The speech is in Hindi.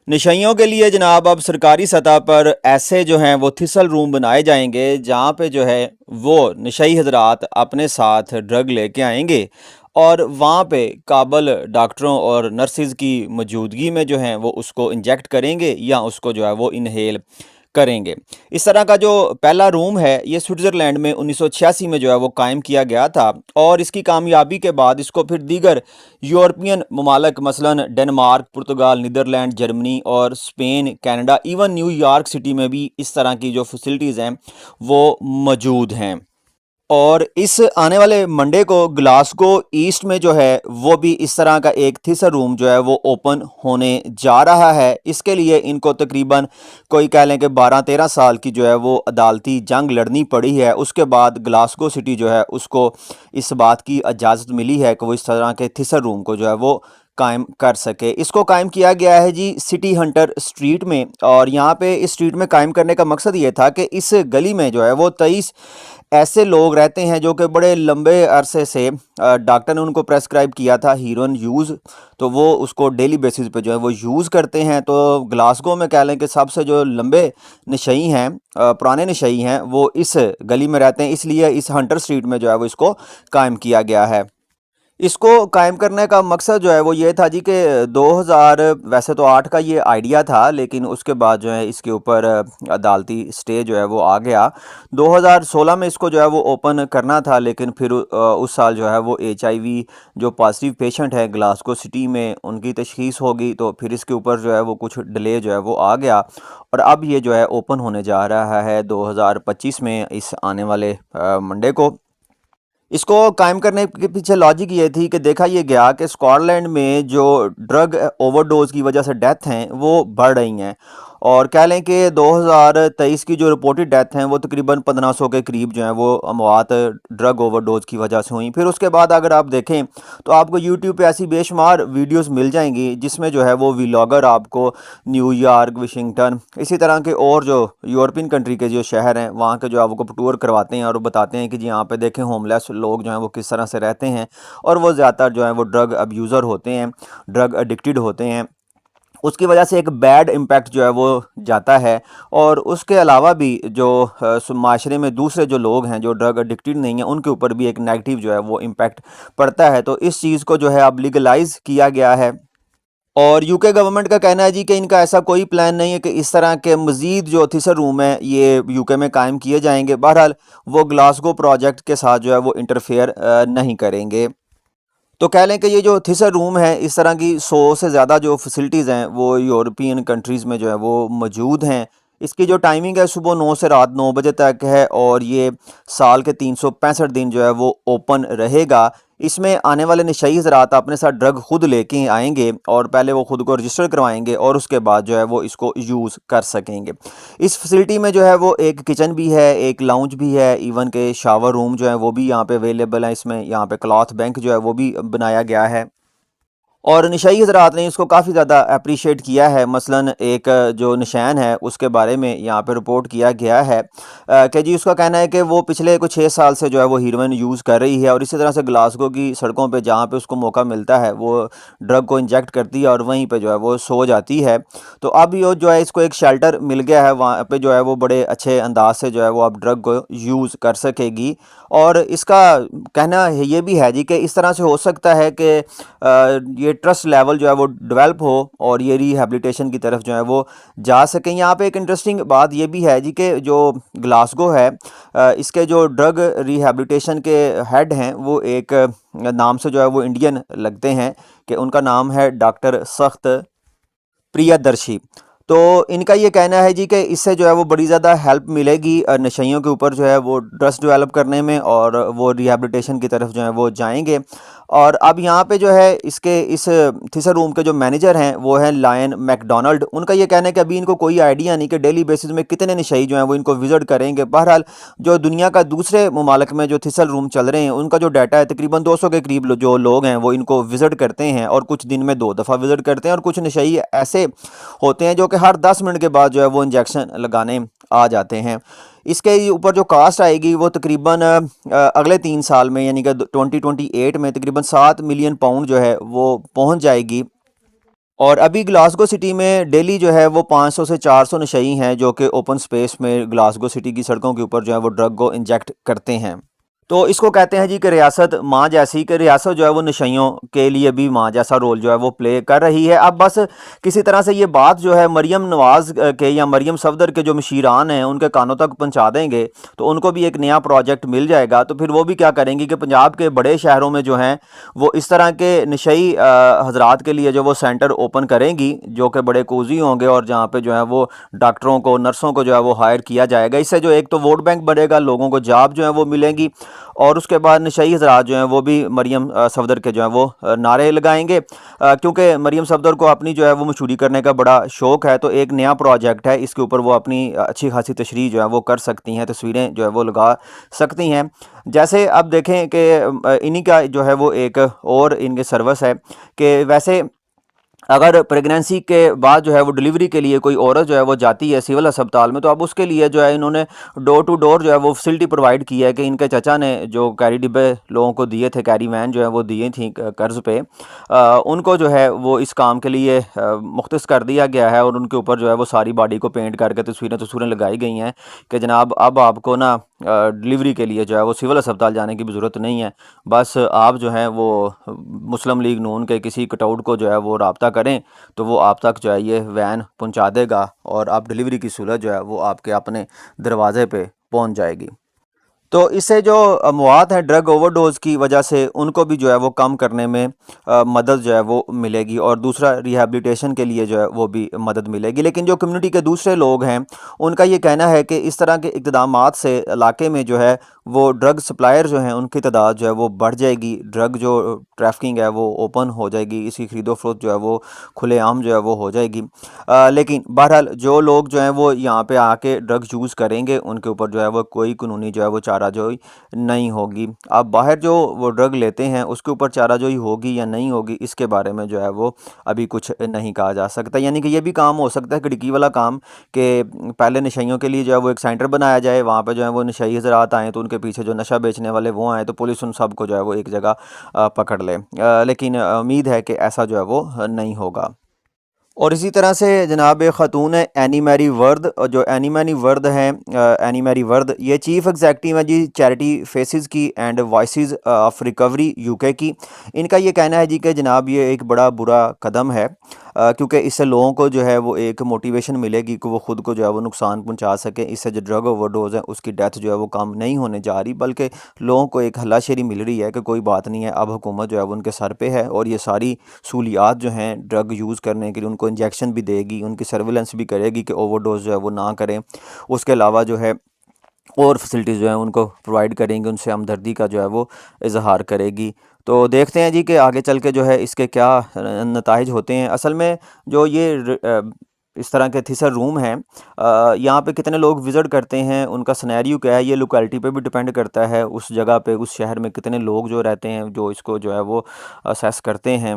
नशइयों के लिए जनाब अब सरकारी सतह पर ऐसे जो हैं वो थिसल रूम बनाए जाएंगे जहाँ पे जो है वो नशई हजरात अपने साथ ड्रग लेके आएंगे और वहाँ पे काबल डॉक्टरों और नर्सिस की मौजूदगी में जो हैं वो उसको इंजेक्ट करेंगे या उसको जो है वो इनहेल करेंगे। इस तरह का जो पहला रूम है ये स्विट्ज़रलैंड में 1986 में जो है वो कायम किया गया था और इसकी कामयाबी के बाद इसको फिर दीगर यूरोपियन ममालक मसलन डेनमार्क, पुर्तगाल, नीदरलैंड, जर्मनी और Spain, Canada, even New York city में भी इस तरह की जो फैसिलिटीज़ हैं वो मौजूद हैं। और इस आने वाले मंडे को ग्लासगो ईस्ट में जो है वो भी इस तरह का एक थिसर रूम जो है वो ओपन होने जा रहा है। इसके लिए इनको तकरीबन कोई कह लें कि 12-13 साल की जो है वो अदालती जंग लड़नी पड़ी है। उसके बाद ग्लासगो सिटी जो है उसको इस बात की इजाज़त मिली है कि वो इस तरह के थिसर रूम को जो है वो कायम कर सके। इसको कायम किया गया है जी सिटी हंटर स्ट्रीट में और यहाँ पे इस स्ट्रीट में कायम करने का मकसद ये था कि इस गली में जो है वो 23 ऐसे लोग रहते हैं जो कि बड़े लंबे अरसे से डॉक्टर ने उनको प्रेस्क्राइब किया था हीरोइन यूज़, तो वो उसको डेली बेसिस पे जो है वो यूज़ करते हैं। तो ग्लासगो में कह लें कि सबसे जो लंबे नशई हैं, पुराने नशई हैं, वो इस गली में रहते हैं, इसलिए इस हंटर स्ट्रीट में जो है वो इसको कायम किया गया है। इसको कायम करने का मकसद जो है वो ये था जी कि 2000 वैसे तो 8 का ये आइडिया था, लेकिन उसके बाद जो है इसके ऊपर अदालती स्टे जो है वो आ गया। 2016 में इसको जो है वो ओपन करना था, लेकिन फिर उस साल जो है वो HIV जो पॉजिटिव पेशेंट है ग्लासगो सिटी में उनकी तशखीस हो गई, तो फिर इसके ऊपर जो है वो कुछ डिले जो है वो आ गया और अब ये जो है ओपन होने जा रहा है 2025 में इस आने वाले मंडे को। इसको कायम करने के पीछे लॉजिक ये थी कि देखा ये गया कि स्कॉटलैंड में जो ड्रग ओवरडोज की वजह से डेथ हैं वो बढ़ रही हैं और कह लें कि 2023 की जो रिपोर्टेड डेथ हैं वो तकरीबन 1500 के करीब जो हैं वो अमवात ड्रग ओवरडोज की वजह से हुई। फिर उसके बाद अगर आप देखें तो आपको यूट्यूब पे ऐसी बेशुमार वीडियोस मिल जाएंगी जिसमें जो है वो व्लॉगर आपको न्यूयॉर्क, वाशिंगटन, इसी तरह के और जो यूरोपियन कंट्री के जो शहर हैं वहाँ के जो आपको टूर करवाते हैं और बताते हैं कि जी यहाँ पे देखें होमलेस लोग जो हैं वो किस तरह से रहते हैं और वो ज़्यादातर जो है वो ड्रग अब्यूज़र होते हैं, ड्रग एडिक्टेड होते हैं। उसकी वजह से एक बैड इम्पैक्ट जो है वो जाता है और उसके अलावा भी जो माशरे में दूसरे जो लोग हैं जो ड्रग एडिक्टेड नहीं हैं उनके ऊपर भी एक नेगेटिव जो है वो इम्पैक्ट पड़ता है। तो इस चीज़ को जो है अब लीगलाइज किया गया है और यूके गवर्नमेंट का कहना है जी कि इनका ऐसा कोई प्लान नहीं है कि इस तरह के मज़ीद जो थिसर रूम है ये यूके में कायम किए जाएंगे। बहरहाल वो ग्लासगो प्रोजेक्ट के साथ जो है वो इंटरफेयर नहीं करेंगे। तो कह लें कि ये जो थिसर रूम है इस तरह की 100 से ज़्यादा जो फैसिलिटीज़ हैं वो यूरोपियन कंट्रीज़ में जो है वो मौजूद हैं। इसकी जो टाइमिंग है सुबह 9 से रात 9 बजे तक है और ये साल के 365 दिन जो है वो ओपन रहेगा। इसमें आने वाले नशई हज़रात अपने साथ ड्रग खुद लेके आएंगे और पहले वो खुद को रजिस्टर करवाएंगे और उसके बाद जो है वो इसको यूज़ कर सकेंगे। इस फैसिलिटी में जो है वो एक किचन भी है, एक लाउंज भी है, इवन के शावर रूम जो है वो भी यहाँ पे अवेलेबल है। इसमें यहाँ पे क्लॉथ बैंक जो है वो भी बनाया गया है और नशाई हज़रात ने इसको काफ़ी ज़्यादा अप्रिशिएट किया है। मसलन एक जो निशान है उसके बारे में यहाँ पे रिपोर्ट किया गया है कि जी उसका कहना है कि वो पिछले कुछ 6 साल से जो है वो हीरोइन यूज़ कर रही है और इसी तरह से ग्लासगो की सड़कों पे जहाँ पे उसको मौका मिलता है वो ड्रग को इंजेक्ट करती है और वहीं पे जो है वो सो जाती है। तो अब ये जो है इसको एक शेल्टर मिल गया है, वहाँ पे जो है वो बड़े अच्छे अंदाज से जो है वो अब ड्रग को यूज़ कर सकेगी। और इसका कहना ये भी है जी कि इस तरह से हो सकता है कि ये ट्रस्ट लेवल जो है वो डेवलप हो और ये रिहैबिलिटेशन की तरफ जो है वो जा सकें। यहाँ पे एक इंटरेस्टिंग बात ये भी है जी कि जो ग्लासगो है इसके जो ड्रग रिहैबिलिटेशन के हेड हैं वो एक नाम से जो है वो इंडियन लगते हैं कि उनका नाम है डॉक्टर सख्त प्रियदर्शी। तो इनका ये कहना है जी कि इससे जो है वो बड़ी ज़्यादा हेल्प मिलेगी नशइयों के ऊपर जो है वो ट्रस्ट डेवलप करने में और वो रिहैबिलिटेशन की तरफ जो है वो जाएंगे। और अब यहाँ पे जो है इसके इस थिसर रूम के जो मैनेजर हैं वो हैं लायन मैकडोनाल्ड। उनका ये कहना है कि अभी इनको कोई आइडिया नहीं कि डेली बेसिस में कितने नशई जो हैं वो इनको विज़िट करेंगे। बहरहाल जो दुनिया का दूसरे ममालिक में जो थिसल रूम चल रहे हैं उनका जो डाटा है तकरीबन 200 के करीब जो लोग हैं वो इनको विज़िट करते हैं और कुछ दिन में 2 दफ़ा विज़िट करते हैं और कुछ नशई ऐसे होते हैं जो कि हर 10 मिनट के बाद जो है वो इंजेक्शन लगाने आ जाते हैं। इसके ऊपर जो कास्ट आएगी वो तकरीबन अगले 3 साल में यानी कि 2028 में तकरीबन 7 मिलियन पाउंड जो है वो पहुंच जाएगी। और अभी ग्लासगो सिटी में डेली जो है वो 500 से 400 नशई हैं जो कि ओपन स्पेस में ग्लासगो सिटी की सड़कों के ऊपर जो है वो ड्रग को इंजेक्ट करते हैं। तो इसको कहते हैं जी कि रियासत माँ जैसी, कि रियासत जो है वो नशइयों के लिए भी माँ जैसा रोल जो है वो प्ले कर रही है। अब बस किसी तरह से ये बात जो है मरियम नवाज़ के या मरियम सफदर के जो मशीरान हैं उनके कानों तक पहुंचा देंगे तो उनको भी एक नया प्रोजेक्ट मिल जाएगा। तो फिर वो भी क्या करेंगी कि पंजाब के बड़े शहरों में जो हैं वो इस तरह के नशई हजरात के लिए जो वो सेंटर ओपन करेंगी जो कि बड़े कोजी होंगे और जहाँ पे जो है वो डॉक्टरों को, नर्सों को जो है वो हायर किया जाएगा। इससे जो एक तो वोट बैंक बढ़ेगा, लोगों को जॉब जो है वो मिलेंगी और उसके बाद नशई हजरात जो हैं वो भी मरियम सफदर के जो है वो नारे लगाएंगे, क्योंकि मरियम सफदर को अपनी जो है वो मशहूरी करने का बड़ा शौक़ है। तो एक नया प्रोजेक्ट है, इसके ऊपर वो अपनी अच्छी खासी तशरीह जो है वो कर सकती हैं, तस्वीरें जो है वो लगा सकती हैं। जैसे अब देखें कि इन्हीं का जो है वो एक और इनके सर्विस है कि वैसे अगर प्रेगनेंसी के बाद जो है वो डिलीवरी के लिए कोई औरत जो है वो जाती है सिविल अस्पताल में, तो अब उसके लिए जो है इन्होंने डोर टू डोर जो है वो फैसिलिटी प्रोवाइड की है कि इनके चचा ने जो कैरी डिब्बे लोगों को दिए थे, कैरी वैन जो है वो दिए थी कर्ज़ पे, उनको जो है वो इस काम के लिए मुख्तस कर दिया गया है और उनके ऊपर जो है वो सारी बॉडी को पेंट करके तस्वीरें तस्वीरें लगाई गई हैं कि जनाब अब आपको ना डिलीवरी के लिए जो है वो सिविल अस्पताल जाने की भी ज़रूरत नहीं है, बस आप जो है वो मुस्लिम लीग नून के किसी कटआउट को जो है वो रब्ता करें तो वो आप तक जो है ये वैन पहुंचा देगा और आप डिलीवरी की सहूलत जो है वो आपके अपने दरवाजे पे पहुंच जाएगी। तो इससे जो मौत है ड्रग ओवरडोज़ की वजह से उनको भी जो है वो कम करने में मदद जो है वो मिलेगी और दूसरा रिहैबिलिटेशन के लिए जो है वो भी मदद मिलेगी। लेकिन जो कम्युनिटी के दूसरे लोग हैं उनका ये कहना है कि इस तरह के इक़दामात से इलाके में जो है वो ड्रग सप्लायर जो हैं उनकी तादाद जो है वो बढ़ जाएगी, ड्रग जो ट्रैफिकिंग है वो ओपन हो जाएगी, इसकी खरीदो फरोख्त जो है वो खुलेआम जो है वो हो जाएगी। लेकिन बहरहाल जो लोग जो हैं वो यहाँ पे आके ड्रग यूज़ करेंगे उनके ऊपर जो है वो कोई कानूनी जो है वो चाराजोई नहीं होगी। अब बाहर जो वो ड्रग लेते हैं उसके ऊपर चाराजोई होगी या नहीं होगी इसके बारे में जो है वो अभी कुछ नहीं कहा जा सकता। यानी कि ये भी काम हो सकता है खिड़की वाला काम कि पहले नशइयों के लिए जो है वो एक सेंटर बनाया जाए, वहाँ पे जो है वो नशई हज़रात आएँ तो उनके पीछे जो नशा बेचने वाले वो आएँ तो पुलिस उन सब को जो है वो एक जगह पकड़ ले। लेकिन उम्मीद है कि ऐसा जो है वो नहीं होगा। और इसी तरह से जनाब एक ख़ातून है एनी मैरी वर्द, और जो एनी मैरी वर्द हैं, एनी मैरी वर्द ये चीफ़ एग्जेक्टिव है जी चैरिटी फेसेस की and voices of recovery UK की। इनका ये कहना है जी कि जनाब ये एक बड़ा बुरा कदम है, क्योंकि इससे लोगों को जो है वो एक मोटिवेशन मिलेगी कि वो ख़ुद को जो है वो नुकसान पहुंचा सके। इससे जो ड्रग ओवरडोज़ है उसकी डेथ जो है वो कम नहीं होने जा रही, बल्कि लोगों को एक हलाशेरी मिल रही है कि कोई बात नहीं है, अब हुकूमत जो है वो उनके सर पे है और ये सारी सहूलियात जो हैं ड्रग यूज़ करने के लिए उनको इंजेक्शन भी देगी, उनकी सर्विलेंस भी करेगी कि ओवरडोज़ जो है वो ना करें। उसके अलावा जो है और फैसिलिटीज़ जो हैं उनको प्रोवाइड करेंगे, उनसे हमदर्दी का जो है वो इजहार करेगी। तो देखते हैं जी कि आगे चल के जो है इसके क्या नताइज होते हैं। असल में जो ये इस तरह के थिसर रूम हैं, यहाँ पे कितने लोग विज़िट करते हैं, उनका सिनेरियो क्या है, ये लोकेलिटी पे भी डिपेंड करता है, उस जगह पे उस शहर में कितने लोग जो रहते हैं जो इसको जो है वो असेस करते हैं।